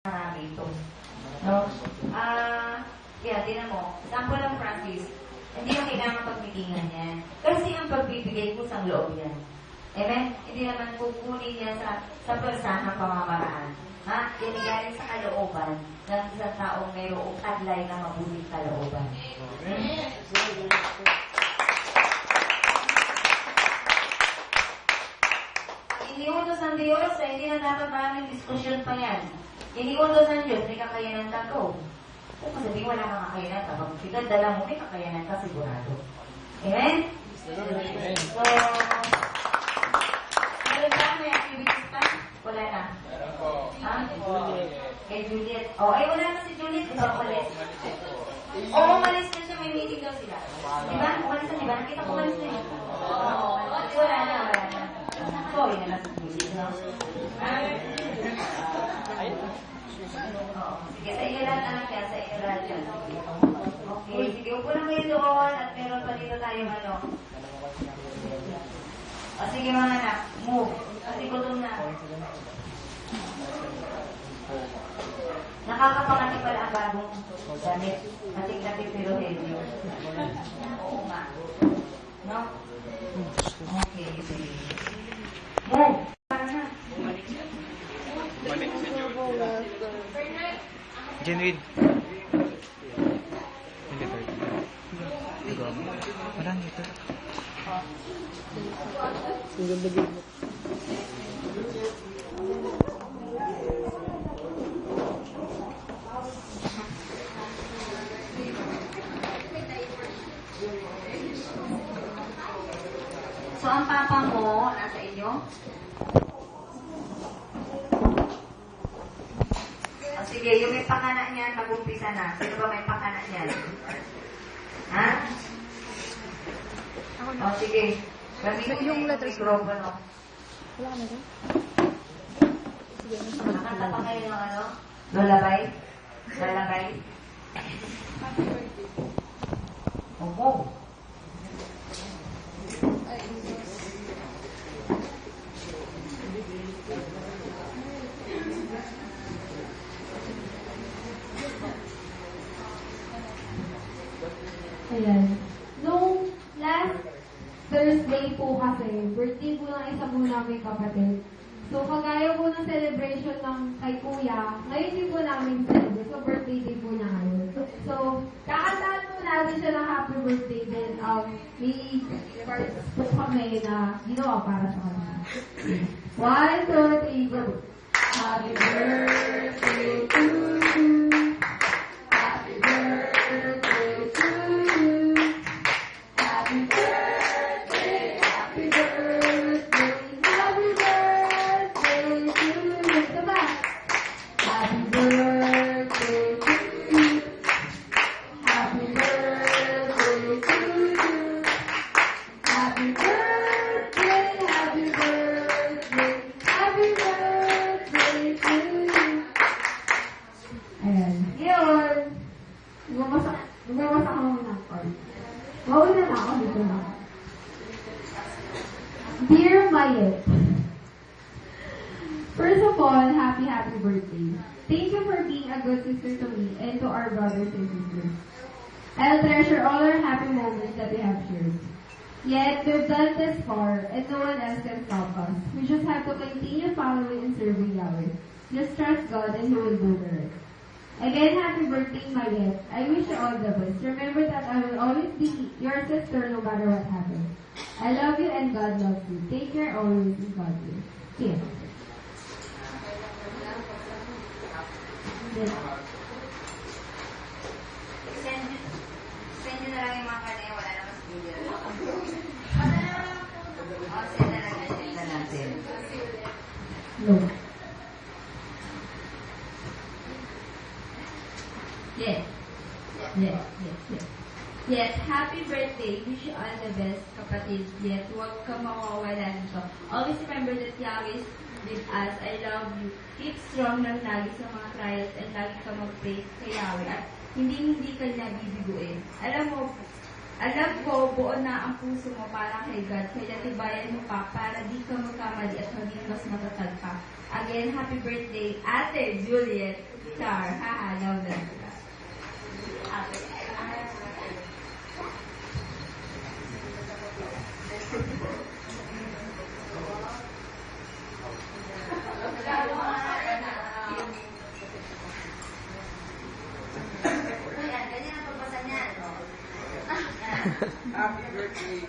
marami ito. No? Kaya, tinan mo, sample ng Francis, hindi mo kailangan pagbitingan yan. Kasi ang pagbibigay ko sa loob yan. Amen? Hindi naman kukunin niya sa persahang pamamaraan. Ha? Yan galing sa kalooban ng isang taong mayroong adlay na mabuting kalooban. Amen? Iniutos ng Diyos na hindi na dapat maraming diskusyon pa yan. Iniutos ng Diyos, may kakayanan ka ko. Kung sabihin wala kang kakayanan ka, pag pinagdala mo, may kakayanan ka sigurado. Amen? So, alam ba may activities pa? Wala na. Ha? Kay Juliet. Ay wala na si Juliet. Ito umalis. Umalis na siya. May meeting daw sila. Diba? Umalis na, diba? Nakita ko umalis na yun. Wala na. Sorry na lang sa Juliet. Sige, sa iyo lang anak yan. Sa iyo lang yan. Okay, sige. Upo lang kayo doon at meron pa dito tayong ano. Sige mga anak, move. Kasi gutom na. Nakakapangati pala ang bagong damit. Matik-natik pero heavy. Oo nga. No? Okay, sige. Move! Para na. Genuine. Parang ito. Ang ganda-ganda. So, ang papa mo, nasa inyo? Sige, yung may pakana niyan, mag-umpisa na. Sino ba may pakana niyan? Ha? Sige. Gamitin yung mikropono. Wala ka na rin? Sige, Nakanta pa kayo ng ano? Lullaby? Lullaby? Opo. Ayan. Nung last Thursday po kasi, birthday po ng isa po namin kapatid. So, kagaya po ng celebration ng kay Kuya, ngayon din po namin celebrate. So, birthday din po niya ngayon. So, kakantahan po natin siya ng happy birthday din. May parts po kami na ginawa para sa kanya. 1, 2, 3, go! Happy birthday to you. Happy birthday to you. Happy birthday, happy birthday, happy birthday to you. Diba? Happy birthday to you. Happy birthday to you. Happy birthday, happy birthday, happy birthday to you. Ayan. Yun. Nagmamasak ako muna. Mauna na ako dito na. Dear Mayet, first of all, happy birthday. Thank you for being a good sister to me and to our brothers and sisters. I'll treasure all our happy moments that we have shared. Yet, we've done this far, and no one else can stop us. We just have to continue following and serving Yahweh. Just trust God and He will do the rest. Again, happy birthday, Mayet. I wish you all the best. Remember that I will always be your sister no matter what happens. I love you and God loves you. Take care always and God bless. Cheers. Send nyo na lang yung mga kanya. Wala naman sa video. Send na lang. Send na natin. No. Yes, happy birthday. Wish you all the best, kapatid. Yes, huwag ka mawawala nito. Always remember that Yahweh is with us. I love you. Keep strong lang lagi sa mga trials and lagi ka mag-pray kay Yahweh. At hindi ka niya bibiguin. Alam mo, Alam ko, buo na ang puso mo para kay God, kaya tibayan mo pa para di ka magkamali at maging mas matatag pa. Again, happy birthday, Ate Juliet Char. Haha, love that. Yan, ganyan ang pagbasa niya, no? Happy birthday.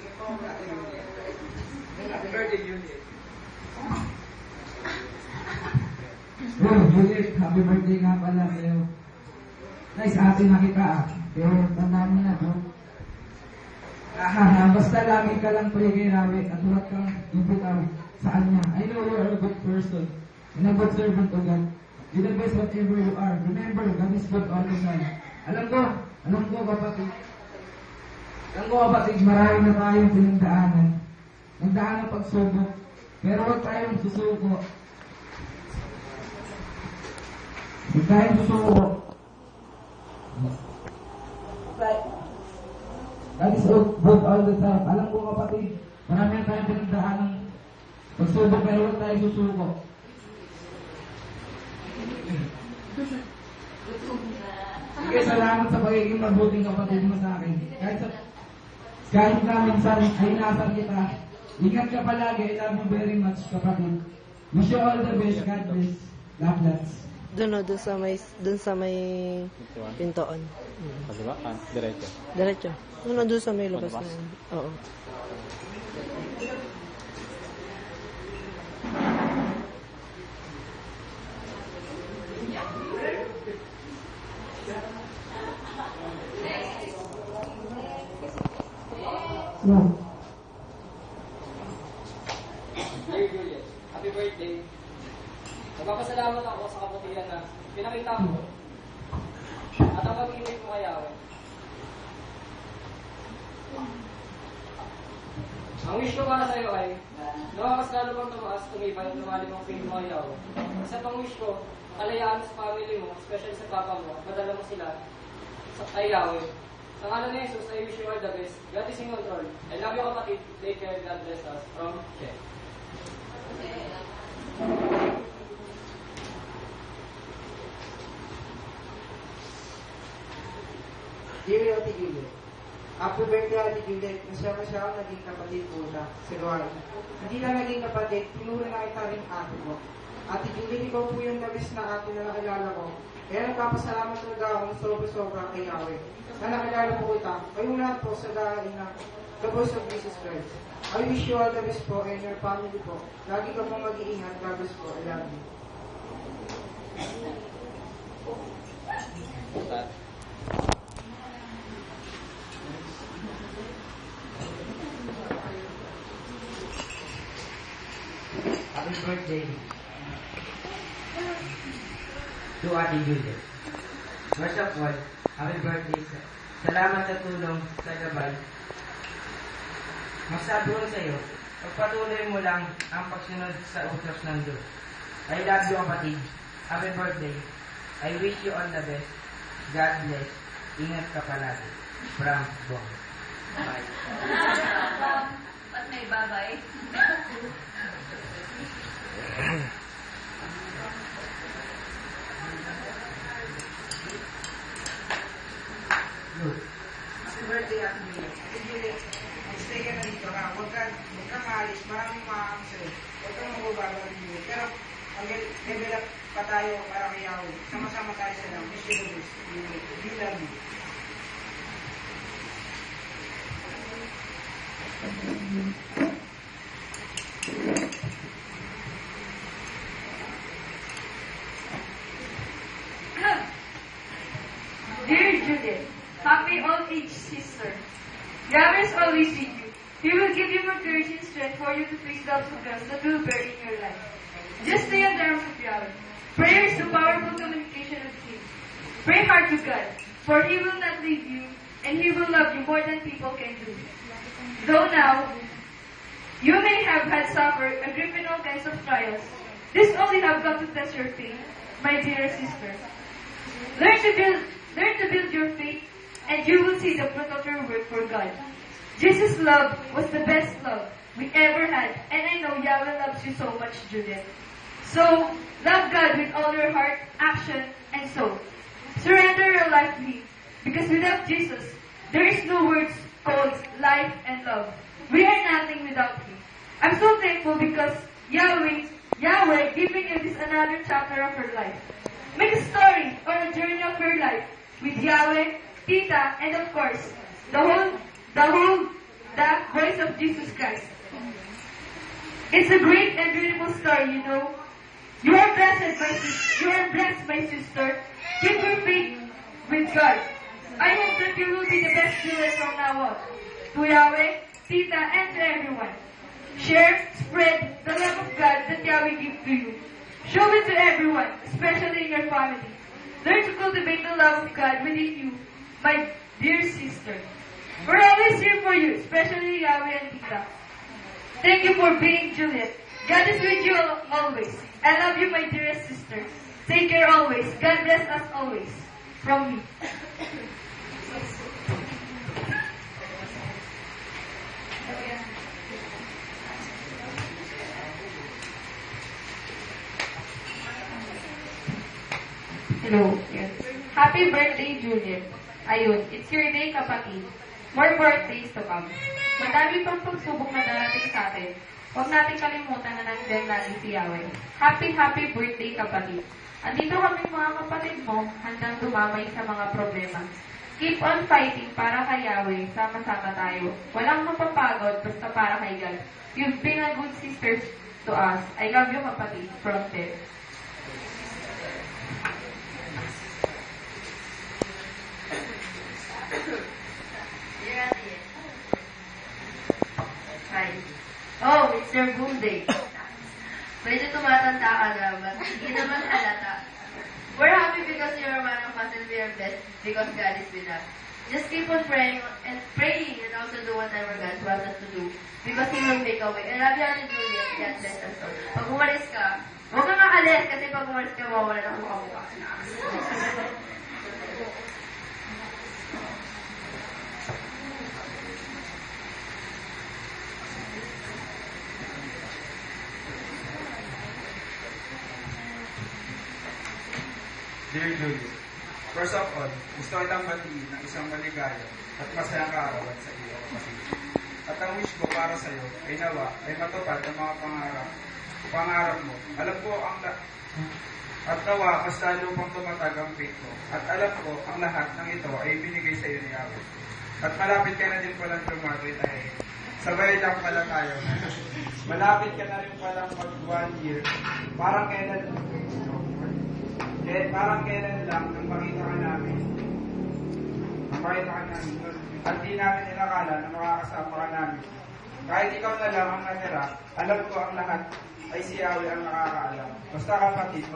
Happy birthday, Juliet. Oh, Juliet, happy birthday nga pala sa'yo. Nice, ate na kita ah. Pero tandaan mo na, bro. Basta lagi ka lang pala kay Rawi at huwag kang ibitaw sa kanya. I know you are a good person and a good servant of God. Do the best whatever you are. Remember, God is good all the time. Alam ko kapatid, marami na tayong pinagdaanan. Nagdaan ng pagsubok. Pero huwag tayong susuko. Huwag tayong susuko. God is good all the time. Alam ko kapatid, marami na tayong pinagdaan ng pagsubok pero huwag tayong susuko. Sige, salamat sa pagiging mabuting kapatid mo sa akin. Kahit na minsan ay nasan kita, ingat ka palagi. I love you very much, kapatid. Wish you all the best. God bless. Love lots. Doon sa may pintoon. Kaliwa? Diretso. Diretso. Doon sa may labas na yun. Oo. Yeah. Dear Juliet, happy birthday. Nagpapasalamat ako sa kabutihan na pinakita mo at ang pag-ibig mo kay Yahweh. Ang wish ko para sa iyo ay mas lalo pang tumaas, tumibay, lumalim ang faith mo kay Yahweh. Isa pang wish ko, kalayaan sa family mo, especially sa papa mo, at madala mo sila sa kay Yahweh. Sa ngalan ni Jesus, I wish you all the best. God is in control. I love you, kapatid. Take care. God bless us. From Chef. Dear Ate Juliet, happy birthday Ate Juliet, masya ang naging kapatid ko na si Roy. Hindi lang naging kapatid, pinuro na kita rin ate ko. Ate Juliet, ikaw po yung nabis na ate na nakilala ko. Kaya nagpapasalamat talaga akong sobra-sobra kay Yahweh. Na nakilala po kita, kayong lahat po sa dahil na the voice of Jesus Christ. I wish you all the best po and your family po. Lagi ka pong mag-iingat. God bless po. I love you. Happy birthday to Ate Juliet. First of all, happy birthday. Salamat sa tulong sa gabay. Masabi ko sa iyo, pagpatuloy mo lang ang pagsunod sa utos ng Diyos. I love you, kapatid. Happy birthday. I wish you all the best. God bless. Ingat ka palagi. From Bong. Bye. Ba't may babay? Happy birthday, Ate Juliet. Ate Juliet, mag-stay ka na dito ha. Huwag kang maalis. Maraming makakam sa'yo. Huwag kang magbabago, Ate Juliet. Pero, mag-level up pa tayo para kay Yahweh. Sama-sama tayo sa lang. Miss you, Luis. We love you. Dear Juliet, happy old age sister. Yahweh is always with you. He will give you more courage and strength for you to face the obstacles that will bear in your life. Just stay on the arms of Yahweh. Prayer is the powerful communication of Him. Pray hard to God, for He will not leave you, and He will love you more than people can do. Though now, you may have had suffered a grip in all kinds of trials, this only have come to test your faith, my dear sister. Learn to build your faith and you will see the fruit of your work for God. Jesus' love was the best love we ever had, and I know Yahweh loves you so much, Juliet. So, love God with all your heart, action, and soul. Surrender your life to Him, because without Jesus, there is no words called life and love. We are nothing without Him. I'm so thankful because Yahweh giving you this another chapter of your life. Make a story or a journey of your life with Yahweh, Tita, and of course, the voice of Jesus Christ. It's a great and beautiful story, you know. You are blessed, my sister. Keep your faith with God. I hope that you will be the best student from now on. To Yahweh, Tita, and to everyone. Share, spread the love of God that Yahweh gives to you. Show it to everyone, especially in your family. Learn to cultivate the love of God within you, my dear sister. We're always here for you, especially Yahweh and Tita. Thank you for being Juliet. God is with you always. I love you, my dearest sister. Take care always. God bless us always. From me. Hello. Yes. Happy birthday, Juliet. Ayun, it's your day, kapatid. More birthdays to come. Madami pang pagsubok na darating sa atin. Huwag natin kalimutan na nandiyan lagi si Yahweh. Happy birthday, kapatid. Andito kami mga kapatid mo, handang dumamay sa mga problema. Keep on fighting para kay Yahweh. Sama-sama tayo. Walang mapapagod basta para kay God. You've been a good sister to us. I love you, kapatid. From Ted. Hi. Oh, it's your birthday. Medyo tumatanda ka na, but hindi naman halata. We're happy because you're one of us and we are blessed because God is with us. Just keep on praying and also do whatever God wants us to do because He will make a way. I love you, Ate Juliet. God bless us all. Pag umalis ka, huwag kang aalis kasi pag umalis ka, mawawala na mukha-mukha. Dear Juliet, first of all, gusto kitang batiin ng isang maligaya at masayang kaarawan sa iyo, kapatid. At ang wish ko para sa iyo ay nawa ay matupad ang mga pangarap mo. Alam ko at nawa mas lalo pang tumatag ang faith mo. At alam ko ang lahat ng ito ay binigay sa iyo ni Yahweh. At malapit ka na din palang graduate ay sabay lang pala tayo. Malapit ka na rin palang mag 1 year. Parang kailan lang nang makita ka namin. At di namin inakala na makakasama ka namin. Kahit ikaw na lang ang natira, alam ko ang lahat ay si Yahweh ang nakakaalam. Basta kapatid,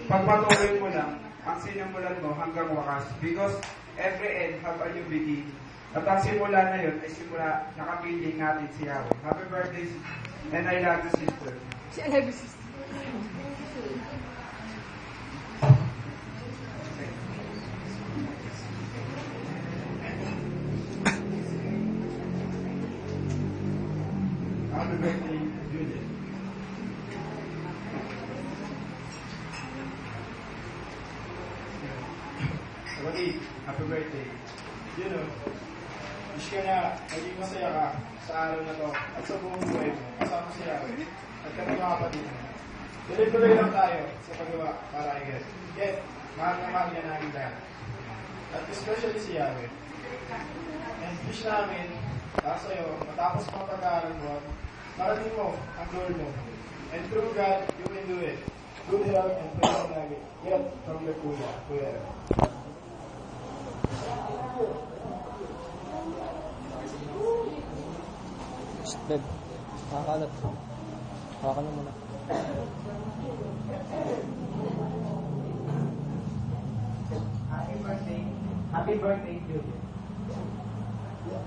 pagpatuloy mo lang ang sinimulan mo hanggang wakas. Because every end have a new beginning. At ang simula na yun ay simula na kapiling natin si Yahweh. Happy birthday and I love you, sister. I love you, sister. Happy birthday, Juliet. Kapatid, happy birthday. You know, wish ka na maging masaya ka sa araw na to at sa buong buhay mo kasama si Yahweh at kami mga kapatid mo. Tuloy-tuloy lang tayo sa paggawa para kay God. Yet, mahal na mahal ka namin lahat. At especially si Yahweh. And wish namin para sa'yo, matapos mo ang pag-aaral mo at marating mo ang goal mo. And through God, you can do it. Good health and praise lagi. Yan, from the Kuya. Dad, nakakalat. Baka na muna. Happy birthday, Juliet.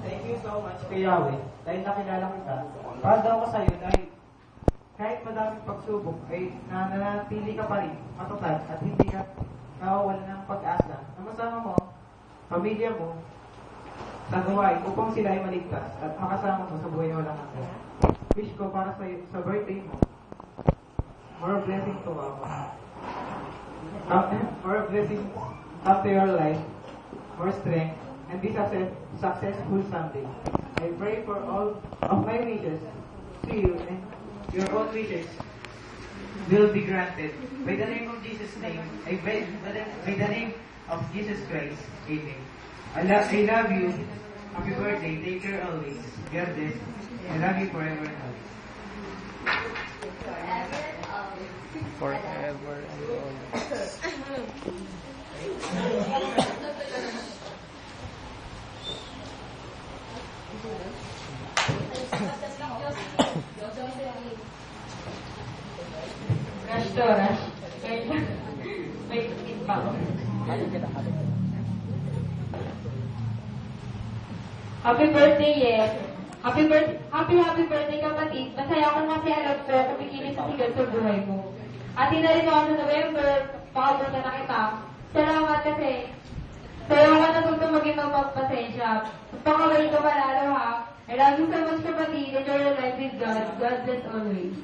Thank you so much kay Yahweh dahil nakilala kita. Proud ako sa iyo dahil kahit madaming pagsubok ay nananatili ka pa rin matutad at hindi ka nawawalan ng pag-asa na masama mo pamilya mo, sa gawain upang sila ay maligtas at makasama mo sa buhay na walang hanggan. Wish ko para sa birthday mo, more blessings to come. More blessings after your life, more strength, and be successful someday. I pray for all of my wishes to you, and your own wishes will be granted. By the name of Jesus' name, I pray, by the name of Jesus Christ, Amen. I love you. Happy birthday. Take care always. God bless. I love you forever and always. Forever and always. Rush to, rush. Wait, wait pa ako. Happy birthday, yes. Happy birthday kapatid. Masaya ako kasi alam ko kumikilis sa sigal sa buhay mo. At tinalito ako sa November, pakapunta na kita. Salamat kasi sa'yo ka natutong maging magpapasensya. Pakawal ka palalo ha. I love you so much kapatid. Enjoy your life with God. God bless always.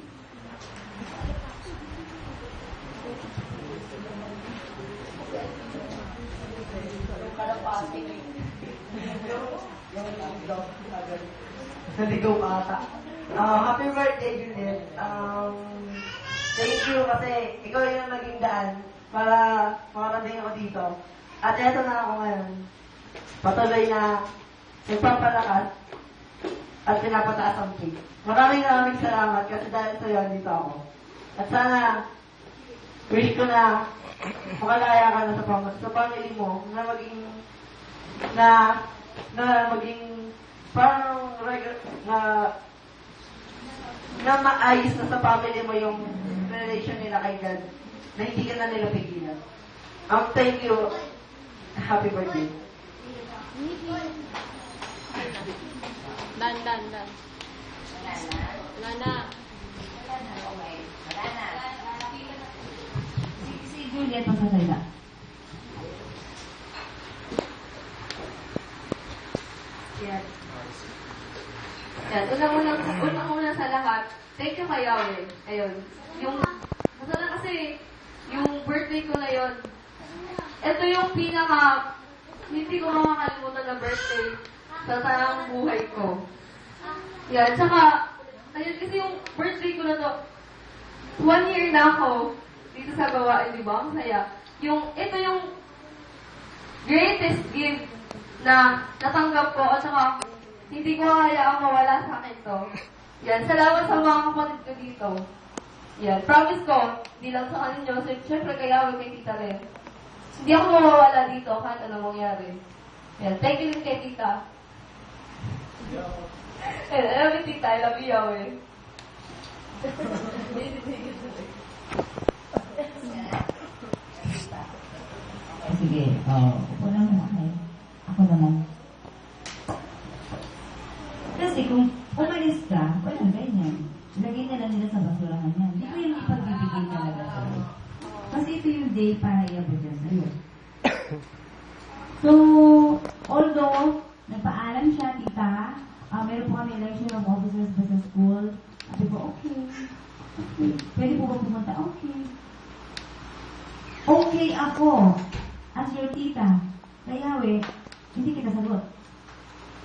Naligaw ata. Happy birthday, Juliet. Thank you kasi ikaw yung naging daan para makarating ako dito. At eto na ako ngayon. Patuloy na nagpapalakas at pinapataas ang pig. Maraming salamat kasi dahil sa'yo dito ako. At sana, wish ko na makalaya ka na sa family mo na maging parang na maayos na sa family mo yung relation nila kay God na hindi ka na nila pigilan. Thank you. Happy birthday. Dan. Wala na. Si Juliet magsasalita. Yan. Unang-una sa lahat, thank you kay Yahweh. Ayun. Masala kasi, yung birthday ko na yun, ito yung hindi ko makakalimutan na birthday sa sarang buhay ko. Yan. Tsaka, ayun kasi yung birthday ko na to, 1 year na ako dito sa gawain, di ba? Ang saya. Ito yung greatest gift na natanggap ko at saka hindi ko hayaang mawala sa akin to. Yan, salamat sa mga kapatid ko dito. Yan, promise ko, hindi lang sa kanino, siyempre kaya kay Tita Ren. Hindi ako mawawala dito kahit anong mangyari. Yan, thank you din kay Tita. I love you, Tita. I love you, Yahweh. Sige, upo lang muna kayo. Ako naman. Kasi kung umalis ka, walang ganyan. Lagay na lang nila sa basurahan yan. Hindi ko yung ipagbibigay talaga sa'yo. Kasi ito yung day para iabot yan sa'yo. So, although, nagpaalam siya, tita, meron po kami election of officers sa school. Sabi ko, okay. Pwede po ba pumunta? Okay. Okay ako, as your tita, kay Yahweh, hindi kita sagot.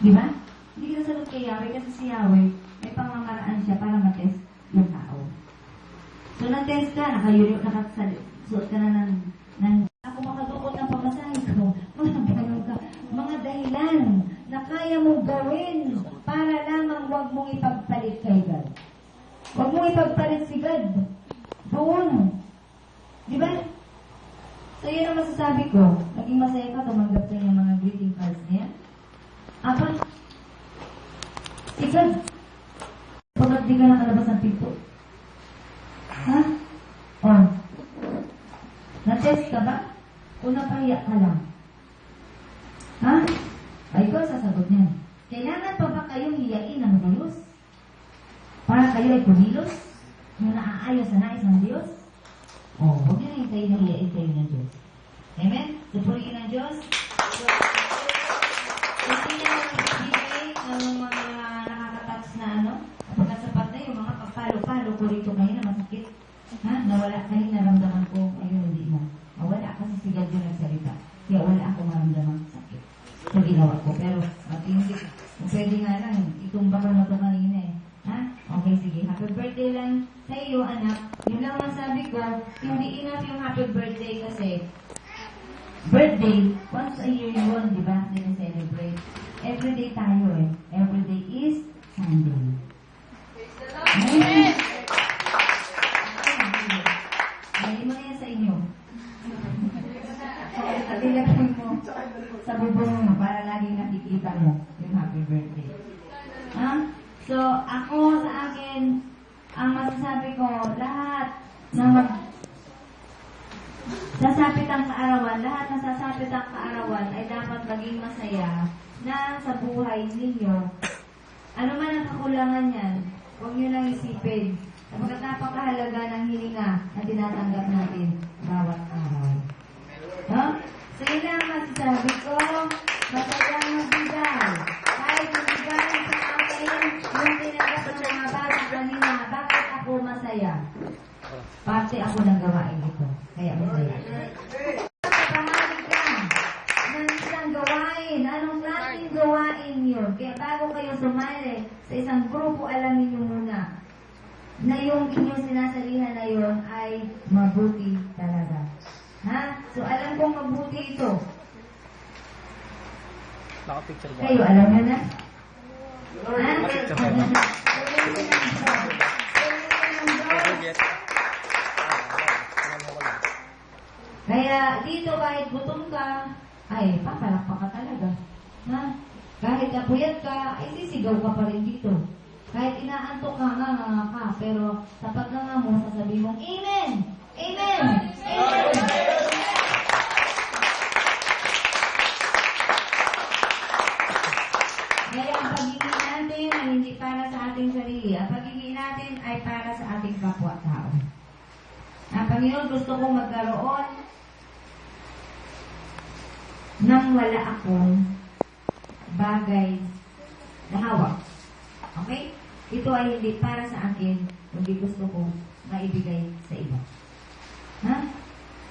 Di ba? Hindi kita sagot kay Yahweh kasi si Yahweh, may pamamaraan siya para matest yung tao. So, na-test ka, nakasuot ka na ng ako makadukot ng pamasahe ko, mga dahilan na kaya mong gawin para lamang huwag mong ipagpalit kay God. Huwag mong ipagpalit si God. Doon. Di ba? So, yun ang masasabi ko. Naging masaya ka, tumanggap ka yung mga greeting cards niya. Apa? Si God. Bakit di ka nakalabas ng pinto? Ha? Oh. Na-test ka ba? O napahiya ka lang? Ha? Ay ko, sasagot niya. Kailangan pa ba kayong hiyain ng Diyos? Para kayo ay kumilos? Yung naaayos sa nais ng Diyos? O, huwag niyo na hintayin na hiyain kayo ng Diyos. Amen? Tupuriin ng Diyos. nawala, kahit naramdaman ko, ayun, hindi na. Wala kasi si God yung nagsalita. Kaya wala akong maramdaman sakit. Ito ginawa ko. Pero, matindi. Pwede nga lang, itumba ko na ito kanina eh. Ha? Okay, sige. Happy birthday lang sa iyo, anak. Yun lang masabi ko, hindi enough yung happy birthday kasi birthday, once a year yun, di ba? Celebrate. Everyday tayo eh. Everyday is Sunday. Amen. Dali mo na yan sa inyo. At ilagay mo sa bubong mo para laging nakikita mo yung happy birthday. Ha? So, ako sa akin, ang masasabi ko, lahat ng sasapit ang kaarawan, lahat ng sasapit ang kaarawan ay dapat maging masaya na sa buhay ninyo. Ano man ang kakulangan yan, huwag nyo lang isipin. Sapagkat napakahalaga ng hininga na tinatanggap natin bawat araw. No? So, yun lang masasabi ko, masaya magbigay. Kahit magbigay sa akin, yung tinanggap ng mga bata kanina, bakit ako masaya? Parte ako ng gawain ito. Kaya masaya. Pahagi ka ng isang gawain. Anong klaseng gawain yun? Kaya bago kayo sumali sa isang grupo, alamin nyo muna na yung inyong sinasalihan na yun ay mabuti talaga. Ha? So, alam kong mabuti ito. Naka-picture ba? Kayo, alam nyo na? Ha? Kaya dito kahit gutom ka, ay papalakpak ka talaga. Ha? Kahit kapuyat ka, ay sisigaw ka pa rin dito. Kahit inaantok ka ka, pero tapat na nga mo, sasabihin mong, Amen! Amen! Amen! Kaya ang pagiging natin ay hindi para sa ating sarili. Ang pagiging natin ay para sa ating kapwa-tao. Ang Panginoon gusto kong magkaroon nang wala akong bagay na hawak. Okay? Ito ay hindi para sa akin, kundi gusto kong maibigay sa iba. Ha?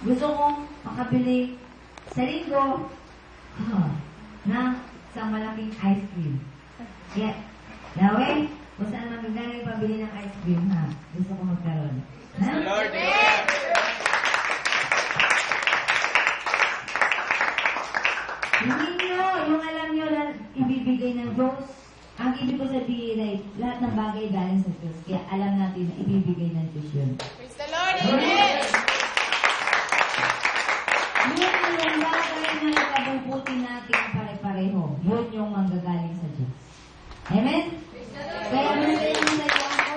Gusto kong makabili sa linggo na sa malaking ice cream. Kaya, Yahweh, kung saan magagaling pabili ng ice cream, ha? Gusto ko magkaroon. Ha? Lord, Hindi nyo, yung alam nyo na ibibigay ng Diyos, ang ibig ko sabihin ay lahat ng bagay galing sa Diyos. Kaya alam natin na ibibigay ng Diyos yun. Praise the Lord, Amen! Yun yung bagay na ikabubuti natin pare-pareho. Yun yung manggagaling sa Diyos. Amen? Kaya masaya sa iyo ako,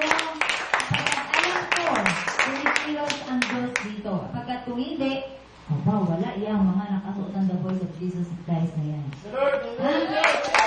kapag alam ko, kumikilos ang Diyos dito. Kapag kung hindi, wala yung mga nakasuot ng the voice of Jesus Christ na yan. Ha?